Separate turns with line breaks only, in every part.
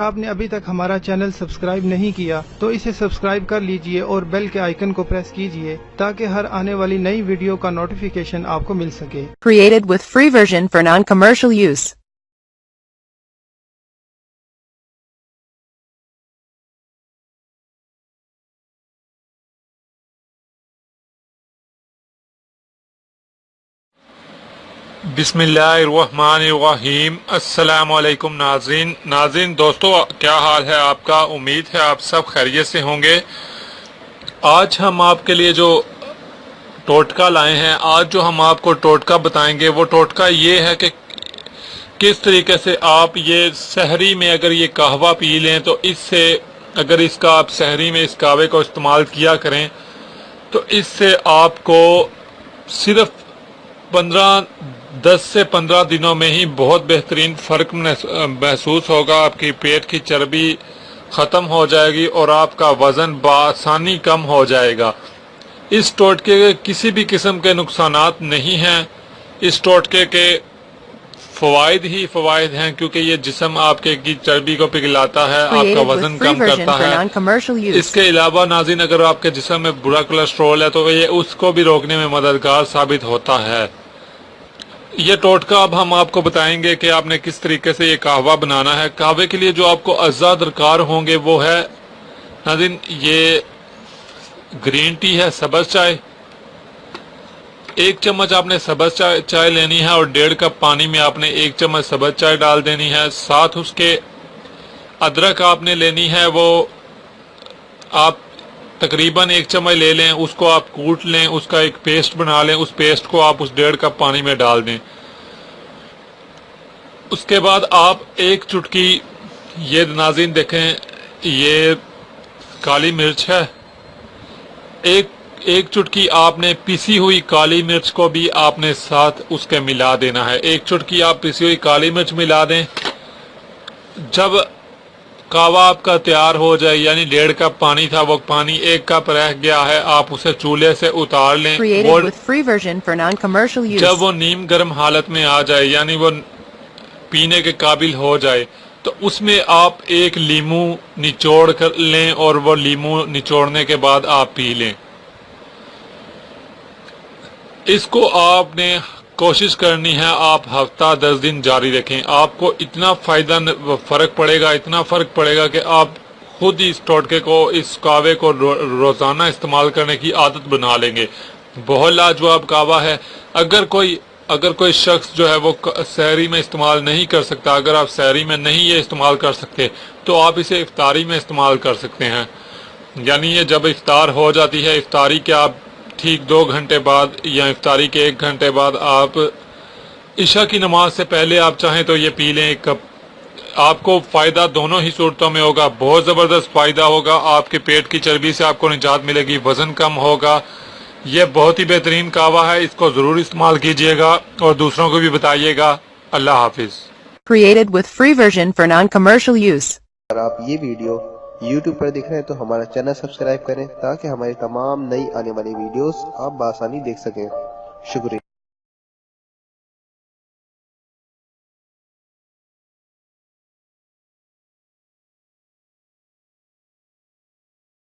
आपने अभी तक हमारा चैनल सब्सक्राइब नहीं किया तो इसे सब्सक्राइब कर लीजिए और बेल के आइकन को प्रेस कीजिए ताकि हर आने वाली नई वीडियो का नोटिफिकेशन आपको मिल सके।
Created with free version for non-commercial use.
बिस्मिल्लाहिर्रहमानिर्रहीम। अस्सलामुअलैकुम नाज़रीन दोस्तों, क्या हाल है आपका? उम्मीद है आप सब खैरियत से होंगे। आज हम आपके लिए जो टोटका लाए हैं, आज जो हम आपको टोटका बताएंगे वो टोटका ये है कि किस तरीके से आप ये सहरी में अगर ये कहवा पी लें तो इससे, अगर इसका आप सहरी में इस कहवे को इस्तेमाल किया करें तो इससे आपको सिर्फ 10 से 15 दिनों में ही बहुत बेहतरीन फ़र्क महसूस होगा। आपकी पेट की चर्बी ख़त्म हो जाएगी और आपका वज़न बआसानी कम हो जाएगा। इस टोटके के किसी भी किस्म के नुकसानात नहीं हैं। इस टोटके के फ़वाइद ही फ़वाइद हैं, क्योंकि ये जिस्म आपके की चर्बी को पिघलाता है, आपका वज़न कम करता है। इसके अलावा नाज़रीन, अगर आपके जिस्म में बुरा कोलेस्ट्रॉल है तो ये उसको भी रोकने में मददगार साबित होता है। ये टोटका अब हम आपको बताएंगे कि आपने किस तरीके से ये कहवा बनाना है। कहवे के लिए जो आपको अज़्ज़ा दरकार होंगे वो है नाज़रीन, ये ग्रीन टी है, सब्ज़ चाय। 1 चम्मच आपने सब्ज़ चाय लेनी है और 1.5 कप पानी में आपने 1 चम्मच सब्ज़ चाय डाल देनी है। साथ उसके अदरक आपने लेनी है, वो आप तकरीबन 1 चम्मच ले लें, उसको आप कूट लें, उसका एक पेस्ट बना लें। उस पेस्ट को आप उस 1.5 कप पानी में डाल दें। उसके बाद आप 1 चुटकी, ये नाज़रीन देखें, ये काली मिर्च है, एक चुटकी आपने पिसी हुई काली मिर्च को भी आपने साथ उसके मिला देना है। 1 चुटकी आप पिसी हुई काली मिर्च मिला दें। जब कहवा आपका तैयार हो जाए, यानी 1.5 कप पानी था, वो पानी 1 कप रह गया है, आप उसे चूल्हे से उतार लें। जब वो नीम गर्म हालत में आ जाए, यानी वो पीने के काबिल हो जाए, तो उसमें आप 1 लीमू निचोड़ कर लें और वो लीमू निचोड़ने के बाद आप पी लें। इसको आपने कोशिश करनी है आप हफ्ता 10 दिन जारी रखें। आपको इतना फ़र्क पड़ेगा कि आप खुद इस टोटके को, इस कहवे को रोज़ाना इस्तेमाल करने की आदत बना लेंगे। बहुत लाजवाब कहवा है। अगर कोई शख्स जो है वो सहरी में इस्तेमाल नहीं कर सकता, अगर आप सहरी में नहीं ये इस्तेमाल कर सकते तो आप इसे इफ्तारी में इस्तेमाल कर सकते हैं। यानी ये जब इफ्तार हो जाती है, इफ्तारी के आप ठीक 2 घंटे बाद या इफ्तारी के 1 घंटे बाद, आप इशा की नमाज से पहले आप चाहें तो ये पी लें 1 कप। आपको फ़ायदा दोनों ही सूरतों में होगा, बहुत ज़बरदस्त फ़ायदा होगा। आपके पेट की चर्बी से आपको निजात मिलेगी, वज़न कम होगा। ये बहुत ही बेहतरीन कहवा है, इसको ज़रूर इस्तेमाल कीजिएगा और दूसरों को भी बताइएगा। अल्लाह हाफिज़।
Created with free version for non-commercial use.
अगर आप ये वीडियो YouTube पर देख रहे हैं तो हमारा चैनल सब्सक्राइब करें ताकि हमारी तमाम नई आने वाली वीडियोस आप बआसानी देख सकें। शुक्रिया।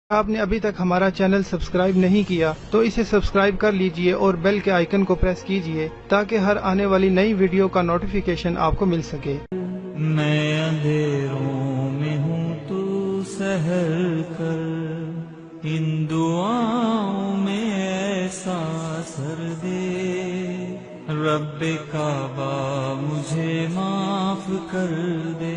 आपने अभी तक हमारा चैनल सब्सक्राइब नहीं किया तो इसे सब्सक्राइब कर लीजिए और बेल के आइकन को प्रेस कीजिए ताकि हर आने वाली नई वीडियो का नोटिफिकेशन आपको मिल सके।
मैं अंधेरों में हूँ, तू सहर कर, इन दुआओं में ऐसा असर दे, रब्बे काबा मुझे माफ कर दे।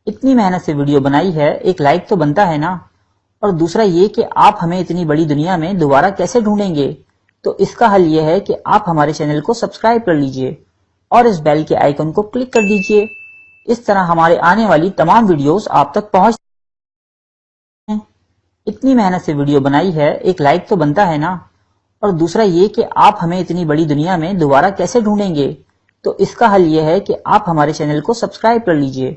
इतनी मेहनत से वीडियो बनाई है, एक लाइक तो बनता है ना। और दूसरा ये कि आप हमें इतनी बड़ी दुनिया में दोबारा कैसे ढूंढेंगे, तो इसका हल ये है कि आप हमारे चैनल को सब्सक्राइब कर लीजिए और इस बेल के आइकन को क्लिक कर दीजिए। इस तरह हमारे आने वाली तमाम वीडियोस आप तक पहुंच। इतनी मेहनत से वीडियो बनाई है, एक लाइक तो बनता है ना। और दूसरा ये कि आप हमें इतनी बड़ी दुनिया में दोबारा कैसे ढूंढेंगे, तो इसका हल ये है कि आप हमारे चैनल को सब्सक्राइब कर लीजिए